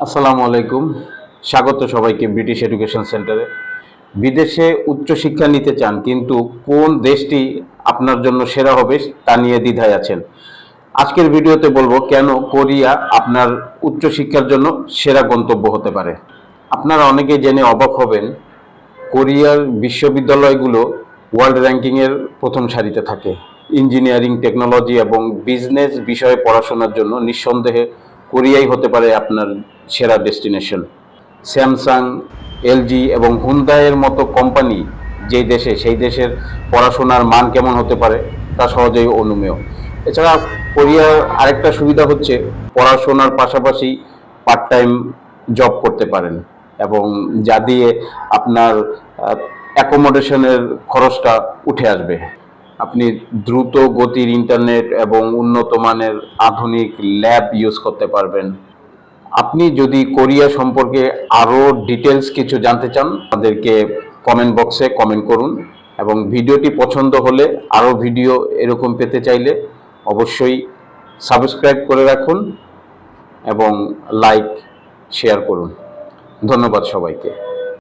আসসালামু আলাইকুম। স্বাগত সবাইকে ব্রিটিশ এডুকেশন সেন্টারে। বিদেশে উচ্চশিক্ষা নিতে চান, কিন্তু কোন দেশটি আপনার জন্য সেরা হবে তা নিয়ে দ্বিধায় আছেন। আজকের ভিডিওতে বলবো কেন কোরিয়া আপনার উচ্চশিক্ষার জন্য সেরা গন্তব্য হতে পারে। আপনারা অনেকেই জেনে অবাক হবেন, কোরিয়ার বিশ্ববিদ্যালয়গুলো ওয়ার্ল্ড র্যাঙ্কিংয়ের প্রথম সারিতে থাকে। ইঞ্জিনিয়ারিং, টেকনোলজি এবং বিজনেস বিষয়ে পড়াশোনার জন্য নিঃসন্দেহে কোরিয়াই হতে পারে আপনার সেরা ডেস্টিনেশন। স্যামসাং, এলজি এবং হুন্দাইয়ের মতো কোম্পানি যেই দেশে, সেই দেশের পড়াশোনার মান কেমন হতে পারে তা সহজেই অনুমেয়। এছাড়া কোরিয়ার আরেকটা সুবিধা হচ্ছে পড়াশোনার পাশাপাশি পার্ট টাইম জব করতে পারেন, এবং যা দিয়ে আপনার অ্যাকোমোডেশনের খরচটা উঠে আসবে। আপনি দ্রুত গতির ইন্টারনেট এবং উন্নত মানের আধুনিক ল্যাব ইউজ করতে পারবেন। আপনি যদি কোরিয়া সম্পর্কে আরও ডিটেলস কিছু জানতে চান, আমাদেরকে কমেন্ট বক্সে কমেন্ট করুন, এবং ভিডিওটি পছন্দ হলে আরও ভিডিও এরকম পেতে চাইলে অবশ্যই সাবস্ক্রাইব করে রাখুন এবং লাইক শেয়ার করুন। ধন্যবাদ সবাইকে।